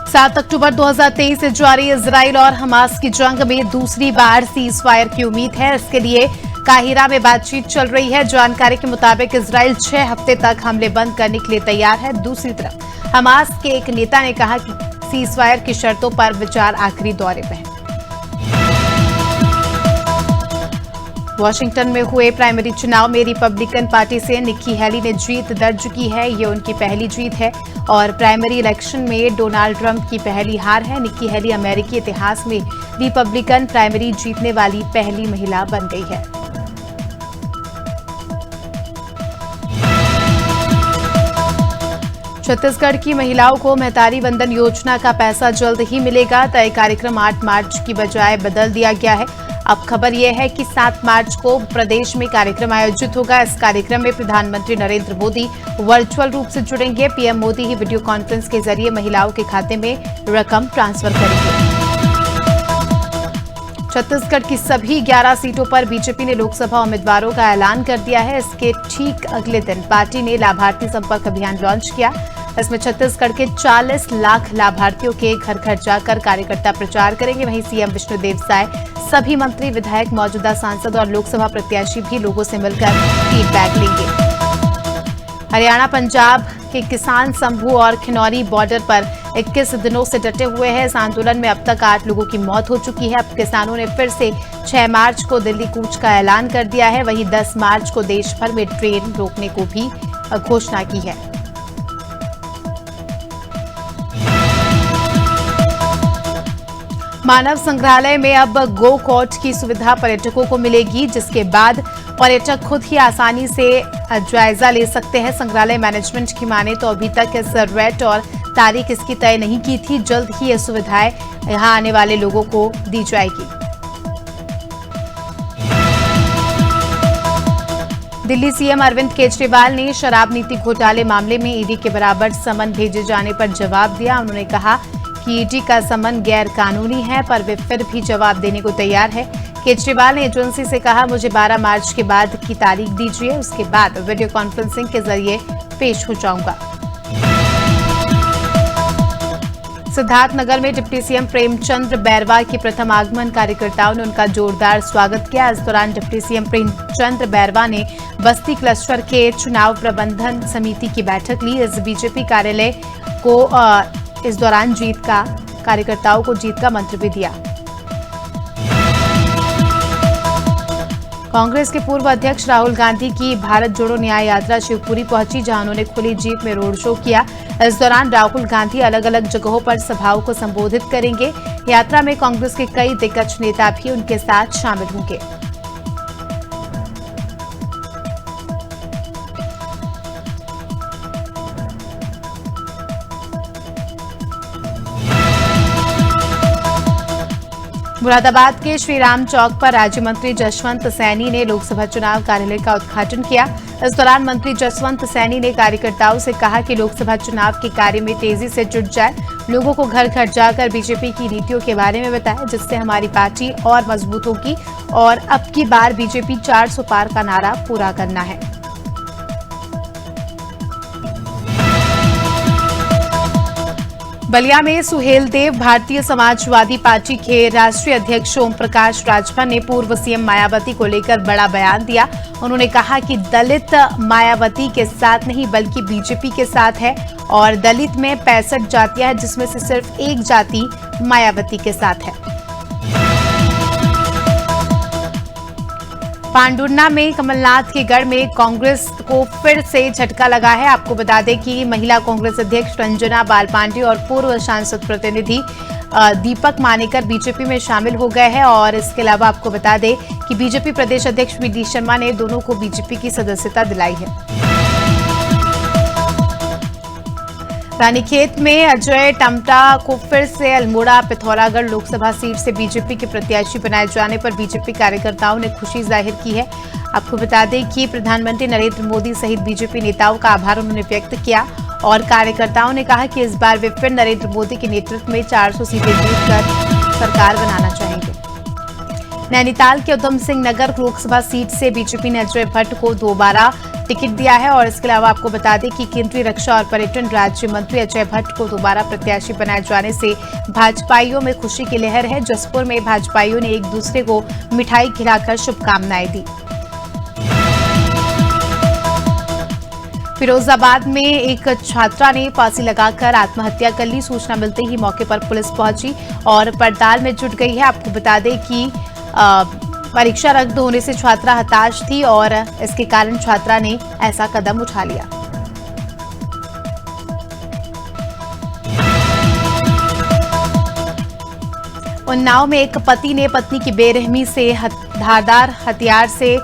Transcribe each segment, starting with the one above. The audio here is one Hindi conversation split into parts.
7 अक्टूबर 2023 से जारी इजराइल और हमास की जंग में दूसरी बार सीज फायर की उम्मीद है। इसके लिए काहिरा में बातचीत चल रही है। जानकारी के मुताबिक इजराइल 6 हफ्ते तक हमले बंद करने के लिए तैयार है। दूसरी तरफ हमास के एक नेता ने कहा कि सीज फायर की शर्तों पर विचार आखिरी दौरे पर है। वॉशिंगटन में हुए प्राइमरी चुनाव में रिपब्लिकन पार्टी से निक्की हेली ने जीत दर्ज की है। ये उनकी पहली जीत है और प्राइमरी इलेक्शन में डोनाल्ड ट्रंप की पहली हार है। निक्की हेली अमेरिकी इतिहास में रिपब्लिकन प्राइमरी जीतने वाली पहली महिला बन गई है। छत्तीसगढ़ की महिलाओं को महतारी वंदन योजना का पैसा जल्द ही मिलेगा। तय कार्यक्रम 8 मार्च की बजाय बदल दिया गया है। अब खबर यह है कि 7 मार्च को प्रदेश में कार्यक्रम आयोजित होगा। इस कार्यक्रम में प्रधानमंत्री नरेंद्र मोदी वर्चुअल रूप से जुड़ेंगे। पीएम मोदी ही वीडियो कॉन्फ्रेंस के जरिए महिलाओं के खाते में रकम ट्रांसफर करेंगे। छत्तीसगढ़ की सभी 11 सीटों पर बीजेपी ने लोकसभा उम्मीदवारों का ऐलान कर दिया है। इसके ठीक अगले दिन पार्टी ने लाभार्थी संपर्क अभियान लॉन्च किया। इसमें छत्तीसगढ़ के 40 लाख लाभार्थियों के घर घर जाकर कार्यकर्ता प्रचार करेंगे। वहीं सीएम विष्णुदेव साय, सभी मंत्री, विधायक, मौजूदा सांसद और लोकसभा प्रत्याशी भी लोगों से मिलकर फीडबैक लेंगे। हरियाणा पंजाब के किसान संभू और खिनौरी बॉर्डर पर 21 दिनों से डटे हुए हैं। इस आंदोलन में अब तक 8 लोगों की मौत हो चुकी है। अब किसानों ने फिर से 6 मार्च को दिल्ली कूच का ऐलान कर दिया है। वहीं 10 मार्च को देश भर में ट्रेन रोकने को भी घोषणा की है। मानव संग्रहालय में अब गो कॉट की सुविधा पर्यटकों को मिलेगी, जिसके बाद पर्यटक खुद ही आसानी से जायजा ले सकते हैं। संग्रहालय मैनेजमेंट की माने तो अभी तक इस रेट और तारीख इसकी तय नहीं की थी। जल्द ही ये सुविधाएं यहां आने वाले लोगों को दी जाएगी। दिल्ली सीएम अरविंद केजरीवाल ने शराब नीति घोटाले मामले में ईडी के बराबर समन भेजे जाने पर जवाब दिया। उन्होंने कहा कि ईडी का समन गैर कानूनी है, पर वे फिर भी जवाब देने को तैयार है। केजरीवाल ने एजेंसी से कहा, मुझे 12 मार्च के बाद की तारीख दीजिए, उसके बाद वीडियो कॉन्फ्रेंसिंग के जरिए पेश हो जाऊंगा। सिद्धार्थनगर में डिप्टी सीएम प्रेमचंद बैरवा के प्रथम आगमन, कार्यकर्ताओं ने उनका जोरदार स्वागत किया। इस दौरान डिप्टी सीएम प्रेमचंद बैरवा ने बस्ती क्लस्टर के चुनाव प्रबंधन समिति की बैठक ली। इस बीजेपी कार्यालय को इस दौरान कार्यकर्ताओं को जीत का मंत्र भी दिया। कांग्रेस के पूर्व अध्यक्ष राहुल गांधी की भारत जोड़ो न्याय यात्रा शिवपुरी पहुंची, जहां उन्होंने खुली जीप में रोड शो किया। इस दौरान राहुल गांधी अलग अलग जगहों पर सभाओं को संबोधित करेंगे। यात्रा में कांग्रेस के कई दिग्गज नेता भी उनके साथ शामिल होंगे। मुरादाबाद के श्रीराम चौक पर राज्य मंत्री जसवंत सैनी ने लोकसभा चुनाव कार्यालय का उद्घाटन किया। इस दौरान मंत्री जसवंत सैनी ने कार्यकर्ताओं से कहा कि लोकसभा चुनाव के कार्य में तेजी से जुट जाए, लोगों को घर घर जाकर बीजेपी की नीतियों के बारे में बताएं, जिससे हमारी पार्टी और मजबूत होगी और अब की बार बीजेपी 400 पार का नारा पूरा करना है। बलिया में सुहेलदेव भारतीय समाजवादी पार्टी के राष्ट्रीय अध्यक्ष ओम प्रकाश राजभर ने पूर्व सीएम मायावती को लेकर बड़ा बयान दिया। उन्होंने कहा कि दलित मायावती के साथ नहीं बल्कि बीजेपी के साथ है और दलित में 65 जातियां हैं, जिसमें से सिर्फ एक जाति मायावती के साथ है। पांडुर्ना में कमलनाथ के गढ़ में कांग्रेस को फिर से झटका लगा है। आपको बता दें कि महिला कांग्रेस अध्यक्ष रंजना बाल पांडे और पूर्व सांसद प्रतिनिधि दीपक मानेकर बीजेपी में शामिल हो गए हैं। और इसके अलावा आपको बता दें कि बीजेपी प्रदेश अध्यक्ष वी डी शर्मा ने दोनों को बीजेपी की सदस्यता दिलाई है। रानीखेत में अजय टमटा को फिर से अल्मोड़ा पिथौरागढ़ लोकसभा सीट से बीजेपी के प्रत्याशी बनाए जाने पर बीजेपी कार्यकर्ताओं ने खुशी जाहिर की है। आपको बता दें कि प्रधानमंत्री नरेंद्र मोदी सहित बीजेपी नेताओं का आभार उन्होंने व्यक्त किया और कार्यकर्ताओं ने कहा कि इस बार वे फिर नरेंद्र मोदी के नेतृत्व में 400 सीटें जीतकर सरकार बनाना चाहेंगे। नैनीताल के उधम सिंह नगर लोकसभा सीट से बीजेपी ने अजय भट्ट को दोबारा टिकट दिया है और इसके अलावा आपको बता दें कि केंद्रीय रक्षा और पर्यटन राज्य मंत्री अजय भट्ट को दोबारा प्रत्याशी बनाए जाने से भाजपाइयों में खुशी की लहर है। जसपुर में भाजपाइयों ने एक दूसरे को मिठाई खिलाकर शुभकामनाएं दी। फिरोजाबाद में एक छात्रा ने फांसी लगाकर आत्महत्या कर ली। सूचना मिलते ही मौके पर पुलिस पहुंची और पड़ताल में जुट गई है। आपको बता दें कि परीक्षा रद्द होने से छात्रा हताश थी और इसके कारण छात्रा ने ऐसा कदम उठा लिया। उन्नाव में एक पति ने पत्नी की बेरहमी से धारदार हथियार से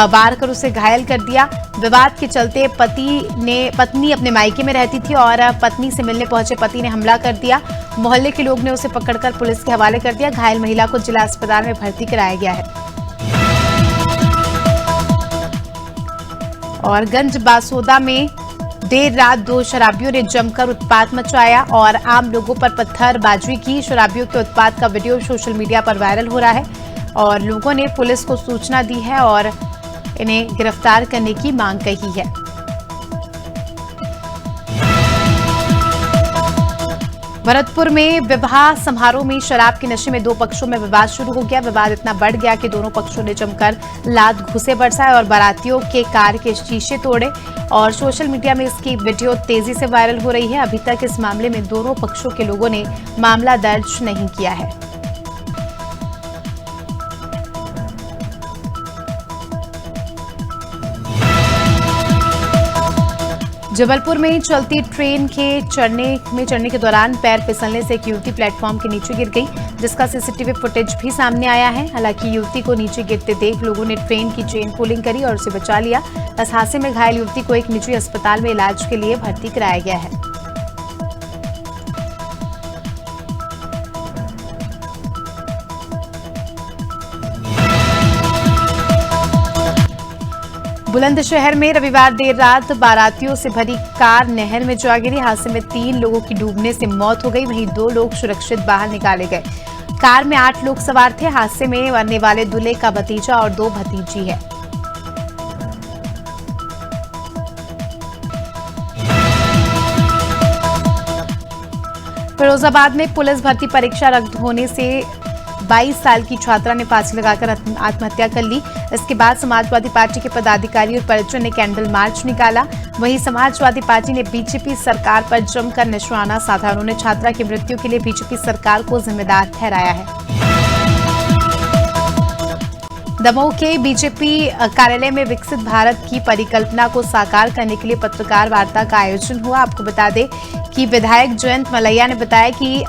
वार कर उसे घायल कर दिया। विवाद के चलते पत्नी अपने मायके में रहती थी और पत्नी से मिलने पहुंचे पति ने हमला कर दिया। मोहल्ले के लोग ने उसे पकड़कर पुलिस के हवाले कर दिया। घायल महिला को जिला अस्पताल में भर्ती कराया गया है। और गंज बासोदा में देर रात 2 शराबियों ने जमकर उत्पात मचाया और आम लोगों पर पत्थरबाजी की। शराबियों के उत्पात का वीडियो सोशल मीडिया पर वायरल हो रहा है और लोगों ने पुलिस को सूचना दी है और इन्हें गिरफ्तार करने की मांग कही है। भरतपुर में विवाह समारोह में शराब के नशे में 2 पक्षों में विवाद शुरू हो गया। विवाद इतना बढ़ गया कि दोनों पक्षों ने जमकर लात घुसे बरसाए और बारातियों के कार के शीशे तोड़े और सोशल मीडिया में इसकी वीडियो तेजी से वायरल हो रही है। अभी तक इस मामले में दोनों पक्षों के लोगों ने मामला दर्ज नहीं किया है। जबलपुर में चलती ट्रेन के चढ़ने के दौरान पैर फिसलने से एक युवती प्लेटफॉर्म के नीचे गिर गई, जिसका सीसीटीवी फुटेज भी सामने आया है। हालांकि युवती को नीचे गिरते देख लोगों ने ट्रेन की चेन पुलिंग करी और उसे बचा लिया। इस हादसे में घायल युवती को एक निजी अस्पताल में इलाज के लिए भर्ती कराया गया है। बुलंदशहर में रविवार देर रात बारातियों से भरी कार नहर में जा गिरी। हादसे में 3 लोगों की डूबने से मौत हो गई, वहीं 2 लोग सुरक्षित बाहर निकाले गए। कार में 8 लोग सवार थे। हादसे में मरने वाले दूल्हे का भतीजा और 2 भतीजी है। फिरोजाबाद में पुलिस भर्ती परीक्षा रद्द होने से 22 साल की छात्रा ने फांसी लगाकर आत्महत्या कर ली। इसके बाद समाजवादी पार्टी के पदाधिकारी और परिजन ने कैंडल मार्च निकाला। वहीं समाजवादी पार्टी ने बीजेपी सरकार पर जमकर निशाना साधा। उन्होंने छात्रा की मृत्यु के लिए बीजेपी सरकार को जिम्मेदार ठहराया है। दमोह के बीजेपी कार्यालय में विकसित भारत की परिकल्पना को साकार करने के लिए पत्रकार वार्ता का आयोजन हुआ। आपको बता दें कि विधायक जयंत मलैया ने बताया कि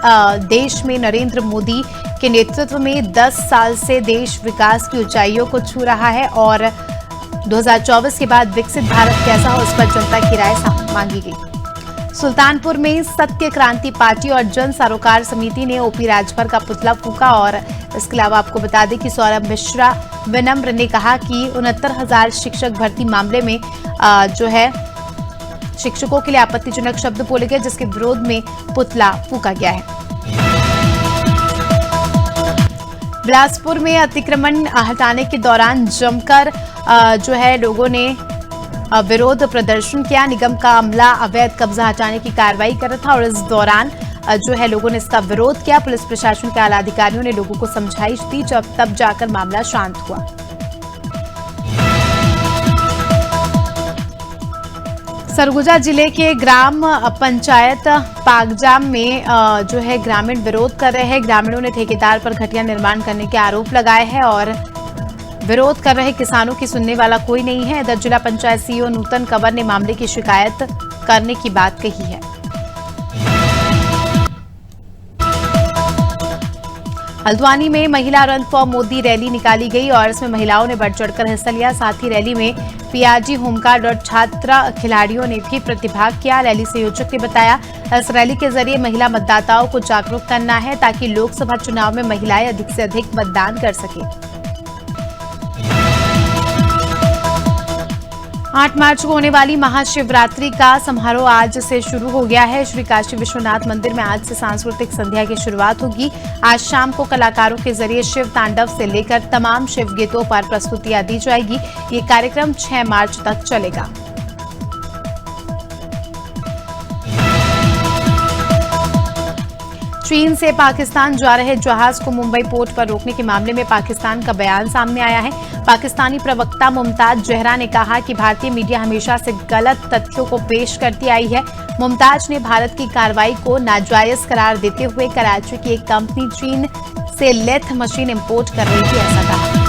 देश में नरेंद्र मोदी के नेतृत्व में 10 साल से देश विकास की ऊंचाइयों को छू रहा है और 2024 के बाद विकसित भारत कैसा हो, इस पर जनता की राय मांगी गई। सुल्तानपुर में सत्य क्रांति पार्टी और जन सरोकार समिति ने ओपी राजभर का पुतला फूंका और इसके अलावा आपको बता दें कि सौरभ मिश्रा विनम्र ने कहा कि 69,000 शिक्षक भर्ती मामले में जो है शिक्षकों के लिए आपत्तिजनक शब्द बोले गए, जिसके विरोध में पुतला फूंका गया है। बिलासपुर में अतिक्रमण हटाने के दौरान जमकर जो है लोगों ने विरोध प्रदर्शन किया। निगम का अमला अवैध कब्जा हटाने की कार्रवाई कर रहा था और इस दौरान जो है लोगों ने इसका विरोध किया। पुलिस प्रशासन के आला अधिकारियों ने लोगों को समझाइश दी, तब जाकर मामला शांत हुआ। सरगुजा जिले के ग्राम पंचायत पागजाम में जो है ग्रामीण विरोध कर रहे हैं। ग्रामीणों ने ठेकेदार पर घटिया निर्माण करने के आरोप लगाए हैं और विरोध कर रहे किसानों की सुनने वाला कोई नहीं है। इधर जिला पंचायत सीईओ नूतन कंवर ने मामले की शिकायत करने की बात कही है। हल्द्वानी में महिला रन फॉर मोदी रैली निकाली गई और इसमें महिलाओं ने बढ़ चढ़कर हिस्सा लिया। साथ ही रैली में पीआरजी, होमगार्ड और छात्रा खिलाड़ियों ने भी प्रतिभाग किया। रैली संयोजक ने बताया, इस रैली के जरिए महिला मतदाताओं को जागरूक करना है ताकि लोकसभा चुनाव में महिलाएं अधिक से अधिक मतदान कर सकें। 8 मार्च को होने वाली महाशिवरात्रि का समारोह आज से शुरू हो गया है। श्री काशी विश्वनाथ मंदिर में आज से सांस्कृतिक संध्या की शुरुआत होगी। आज शाम को कलाकारों के जरिए शिव तांडव से लेकर तमाम शिव गीतों पर प्रस्तुतियां दी जाएगी। ये कार्यक्रम 6 मार्च तक चलेगा। चीन से पाकिस्तान जा रहे जहाज को मुंबई पोर्ट पर रोकने के मामले में पाकिस्तान का बयान सामने आया है। पाकिस्तानी प्रवक्ता मुमताज जहरा ने कहा कि भारतीय मीडिया हमेशा से गलत तथ्यों को पेश करती आई है। मुमताज ने भारत की कार्रवाई को नाजायज करार देते हुए कराची की एक कंपनी चीन से लेथ मशीन इंपोर्ट कर रही थी, ऐसा कहा।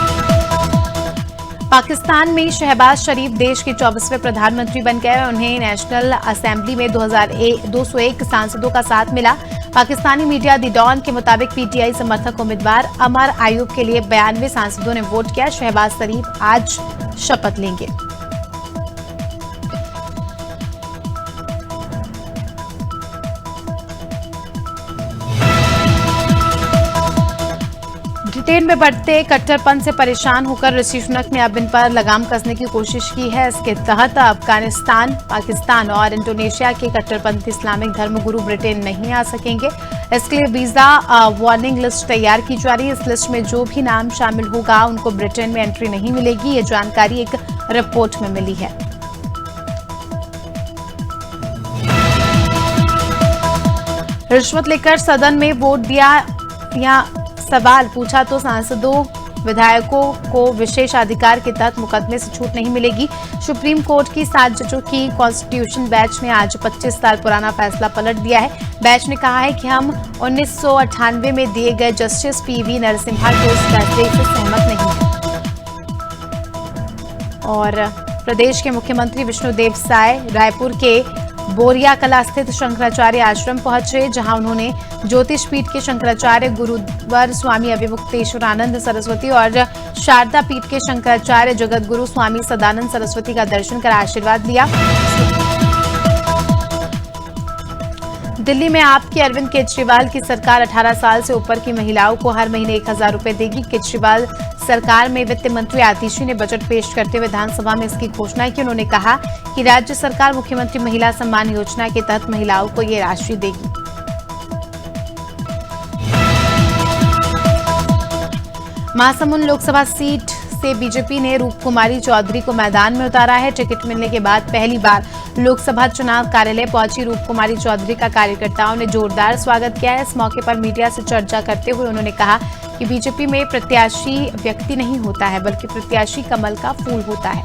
पाकिस्तान में शहबाज शरीफ देश के 24वें प्रधानमंत्री बन गए। उन्हें नेशनल असेंबली में 201 सांसदों का साथ मिला। पाकिस्तानी मीडिया दी डॉन के मुताबिक पीटीआई समर्थक उम्मीदवार अमर आयूब के लिए 92 सांसदों ने वोट किया। शहबाज शरीफ आज शपथ लेंगे। ब्रिटेन में बढ़ते कट्टरपन से परेशान होकर ऋषि सुनक ने अब इन पर लगाम कसने की कोशिश की है। इसके तहत अफगानिस्तान, पाकिस्तान और इंडोनेशिया के कट्टरपंथी इस्लामिक धर्मगुरु ब्रिटेन नहीं आ सकेंगे। इसके लिए वीजा वार्निंग लिस्ट तैयार की जा रही है। इस लिस्ट में जो भी नाम शामिल होगा उनको ब्रिटेन में एंट्री नहीं मिलेगी। ये जानकारी एक रिपोर्ट में मिली है। रिश्वत लेकर सदन में वोट दिया या सवाल पूछा तो सांसदों विधायकों को विशेष अधिकार के तहत मुकदमे से छूट नहीं मिलेगी। सुप्रीम कोर्ट की 7 जजों की कॉन्स्टिट्यूशन बेंच ने आज 25 साल पुराना फैसला पलट दिया है। बेंच ने कहा है कि हम 1998 में दिए गए जस्टिस पीवी नरसिम्हा के उस फैसले से सहमत नहीं हैं। और प्रदेश के मुख्यमंत्री विष्णुदेव साय रायपुर के बोरिया कला स्थित शंकराचार्य आश्रम पहुंचे, जहां उन्होंने ज्योतिष पीठ के शंकराचार्य गुरुवर स्वामी अविमुक्तेश्वरानंद सरस्वती और शारदा पीठ के शंकराचार्य जगत गुरु स्वामी सदानंद सरस्वती का दर्शन कर आशीर्वाद लिया। दिल्ली में आपके अरविंद केजरीवाल की सरकार 18 साल से ऊपर की महिलाओं को हर महीने 1000 रुपए देगी। केजरीवाल सरकार में वित्त मंत्री आतिशी ने बजट पेश करते हुए विधानसभा में इसकी घोषणा की। उन्होंने कहा कि राज्य सरकार मुख्यमंत्री महिला सम्मान योजना के तहत महिलाओं को ये राशि देगी। महासमुंद लोकसभा सीट से बीजेपी ने रूप कुमारी चौधरी को मैदान में उतारा है। टिकट मिलने के बाद पहली बार लोकसभा चुनाव कार्यालय पहुंची रूप कुमारी चौधरी का कार्यकर्ताओं ने जोरदार स्वागत किया है। इस मौके पर मीडिया से चर्चा करते हुए उन्होंने कहा कि बीजेपी में प्रत्याशी व्यक्ति नहीं होता है, बल्कि प्रत्याशी कमल का फूल होता है।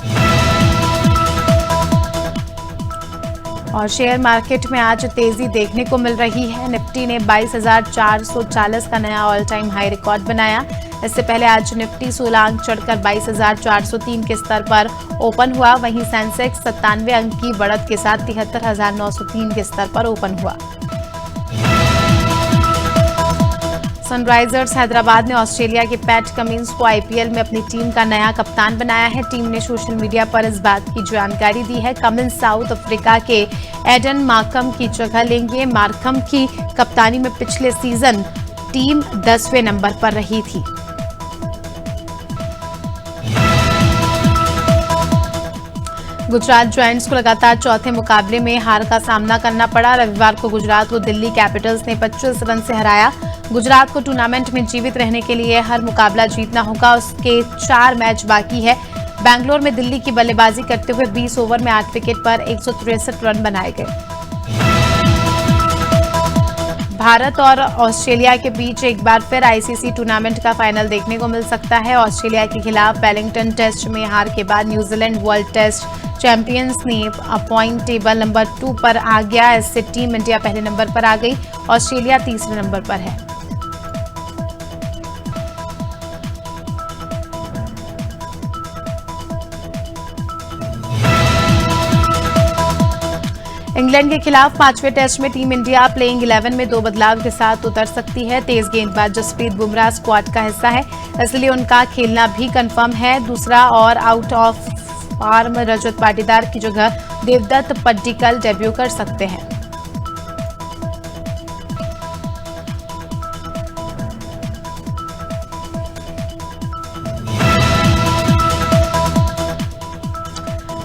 और शेयर मार्केट में आज तेजी देखने को मिल रही है। निफ्टी ने 22,440 का नया ऑल टाइम हाई रिकॉर्ड बनाया। इससे पहले आज निफ्टी 16 अंक चढ़कर 22,403 के स्तर पर ओपन हुआ। वहीं सेंसेक्स 97 अंक की बढ़त के साथ 73,903 के स्तर पर ओपन हुआ। सनराइजर्स हैदराबाद ने ऑस्ट्रेलिया के पैट कमिंस को आईपीएल में अपनी टीम का नया कप्तान बनाया है। टीम ने सोशल मीडिया पर इस बात की जानकारी दी है। कमिंस साउथ अफ्रीका के एडन मार्कम की जगह लेंगे। मार्कम की कप्तानी में पिछले सीजन टीम 10वें नंबर पर रही थी। गुजरात जायंट्स को लगातार चौथे मुकाबले में हार का सामना करना पड़ा। रविवार को गुजरात को दिल्ली कैपिटल्स ने 25 रन से हराया। गुजरात को टूर्नामेंट में जीवित रहने के लिए हर मुकाबला जीतना होगा। उसके 4 मैच बाकी है। बेंगलोर में दिल्ली की बल्लेबाजी करते हुए 20 ओवर में 8 विकेट पर 163 रन बनाए गए। भारत और ऑस्ट्रेलिया के बीच एक बार फिर आईसीसी टूर्नामेंट का फाइनल देखने को मिल सकता है। ऑस्ट्रेलिया के खिलाफ वेलिंगटन टेस्ट में हार के बाद न्यूजीलैंड वर्ल्ड टेस्ट चैंपियंस ने पॉइंट टेबल नंबर 2 पर आ गया। इससे टीम इंडिया पहले नंबर पर आ गई। ऑस्ट्रेलिया तीसरे नंबर पर है। इंग्लैंड के खिलाफ 5वें टेस्ट में टीम इंडिया प्लेइंग 11 में 2 बदलाव के साथ उतर सकती है। तेज गेंदबाज जसप्रीत बुमराह स्क्वाड का हिस्सा है, इसलिए उनका खेलना भी कंफर्म है। दूसरा और out of form Rajat Patidar की जगह देवदत्त पड्डीकल डेब्यू कर सकते हैं।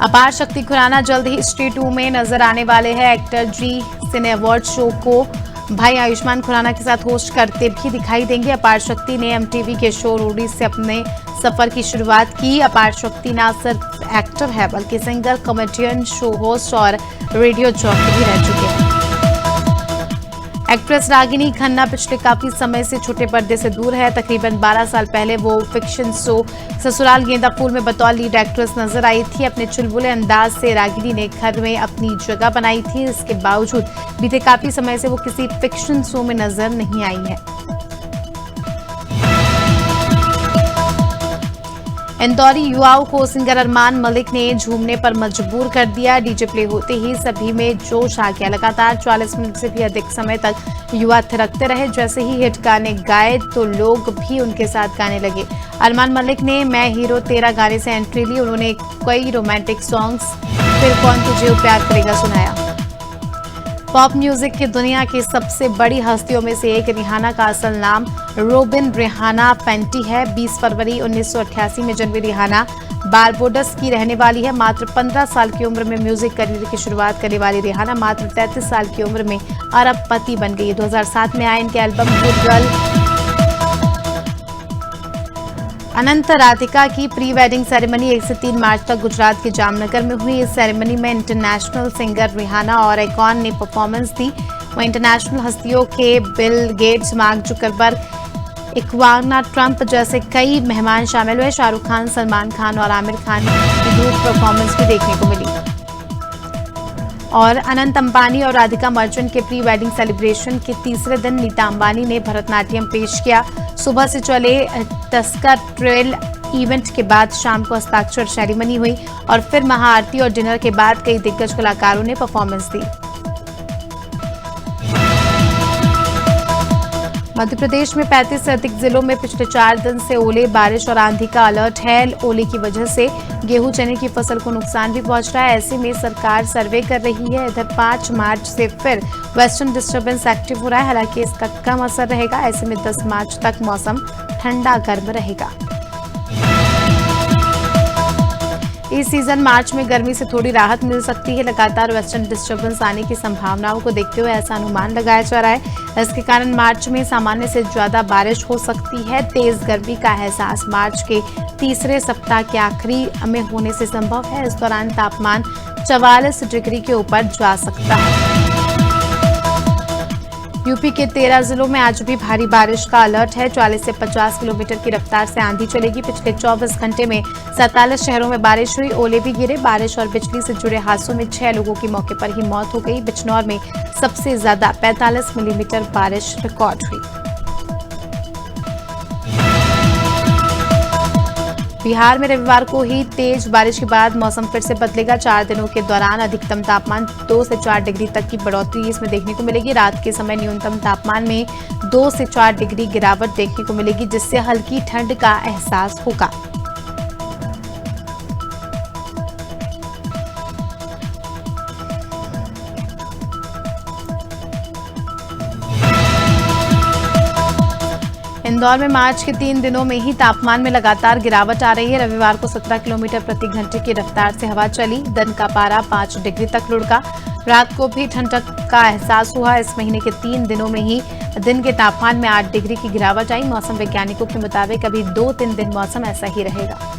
अपार शक्ति खुराना जल्द ही स्ट्रीट 2 में नजर आने वाले हैं। एक्टर जी सिने अवार्ड शो को भाई आयुष्मान खुराना के साथ होस्ट करते भी दिखाई देंगे। अपार शक्ति ने एमटीवी के शो रोडी से अपने सफर की शुरुआत की। अपार शक्ति न सिर्फ एक्टर है बल्कि सिंगर, कॉमेडियन, शो होस्ट और रेडियो जॉकी भी रह चुके हैं। एक्ट्रेस रागिनी खन्ना पिछले काफी समय से छोटे पर्दे से दूर है। तकरीबन 12 साल पहले वो फिक्शन शो ससुराल गेंदा फूल में बतौर लीड एक्ट्रेस नजर आई थी। अपने चुलबुले अंदाज से रागिनी ने घर में अपनी जगह बनाई थी। इसके बावजूद बीते काफी समय से वो किसी फिक्शन शो में नजर नहीं आई है। इंदौरी युवाओं को सिंगर अरमान मलिक ने झूमने पर मजबूर कर दिया। डीजे प्ले होते ही सभी में जोश आ गया। लगातार 40 मिनट से भी अधिक समय तक युवा थिरकते रहे। जैसे ही हिट गाने गाए तो लोग भी उनके साथ गाने लगे। अरमान मलिक ने मैं हीरो तेरा गाने से एंट्री ली। उन्होंने कई रोमांटिक सॉन्ग्स फिर कौन तुझे प्यार करेगा सुनाया। पॉप म्यूजिक की दुनिया की सबसे बड़ी हस्तियों में से एक रिहाना का असल नाम रोबिन रिहाना पेंटी है। 20 फरवरी 1988 में जन्मी रिहाना बारबोडस की रहने वाली है। मात्र 15 साल की उम्र में म्यूजिक करियर की शुरुआत करने वाली रिहाना मात्र 33 साल की उम्र में अरबपति बन गई। 2007 में आए इनके एल्बम गुड गर्ल अनंत राधिका की प्री वेडिंग सेरेमनी 1 से 3 मार्च तक गुजरात के जामनगर में हुई। इस सेरेमनी में इंटरनेशनल सिंगर रिहाना और एकॉन ने परफॉर्मेंस दी। वहीं इंटरनेशनल हस्तियों के बिल गेट्स, मार्क जुकरबर्ग, इक्वाना ट्रंप जैसे कई मेहमान शामिल हुए। शाहरुख खान, सलमान खान और आमिर खान की ग्रुप परफॉर्मेंस भी देखने को मिली। और अनंत अंबानी और राधिका मर्चेंट के प्री वेडिंग सेलिब्रेशन के तीसरे दिन नीता अंबानी ने भरतनाट्यम पेश किया। सुबह से चले तस्कर ट्रेल इवेंट के बाद शाम को हस्ताक्षर सेरेमनी हुई और फिर महाआरती और डिनर के बाद कई दिग्गज कलाकारों ने परफॉर्मेंस दी। मध्य प्रदेश में 35 से अधिक जिलों में पिछले 4 दिन से ओले, बारिश और आंधी का अलर्ट है। ओले की वजह से गेहूं, चने की फसल को नुकसान भी पहुंच रहा है। ऐसे में सरकार सर्वे कर रही है। इधर 5 मार्च से फिर वेस्टर्न डिस्टर्बेंस एक्टिव हो रहा है। हालांकि इसका कम असर रहेगा। ऐसे में 10 मार्च तक मौसम ठंडा गर्म रहेगा। इस सीजन मार्च में गर्मी से थोड़ी राहत मिल सकती है। लगातार वेस्टर्न डिस्टर्बेंस आने की संभावनाओं को देखते हुए ऐसा अनुमान लगाया जा रहा है। इसके कारण मार्च में सामान्य से ज्यादा बारिश हो सकती है। तेज गर्मी का एहसास मार्च के तीसरे सप्ताह के आखिरी में होने से संभव है। इस दौरान तापमान 44 डिग्री के ऊपर जा सकता है। यूपी के 13 जिलों में आज भी भारी बारिश का अलर्ट है। 40 से 50 किलोमीटर की रफ्तार से आंधी चलेगी। पिछले 24 घंटे में 47 शहरों में बारिश हुई। ओले भी गिरे। बारिश और बिजली से जुड़े हादसों में 6 लोगों की मौके पर ही मौत हो गई। बिजनौर में सबसे ज्यादा 45 मिलीमीटर बारिश रिकॉर्ड हुई। बिहार में रविवार को ही तेज बारिश के बाद मौसम फिर से बदलेगा। 4 दिनों के दौरान अधिकतम तापमान 2 से 4 डिग्री तक की बढ़ोतरी इसमें देखने को मिलेगी। रात के समय न्यूनतम तापमान में 2 से 4 डिग्री गिरावट देखने को मिलेगी, जिससे हल्की ठंड का एहसास होगा। इंदौर में मार्च के 3 दिनों में ही तापमान में लगातार गिरावट आ रही है। रविवार को 17 किलोमीटर प्रति घंटे की रफ्तार से हवा चली। दिन का पारा 5 डिग्री तक लुढ़का। रात को भी ठंडक का एहसास हुआ। इस महीने के 3 दिनों में ही दिन के तापमान में 8 डिग्री की गिरावट आई। मौसम वैज्ञानिकों के मुताबिक अभी 2-3 दिन मौसम ऐसा ही रहेगा।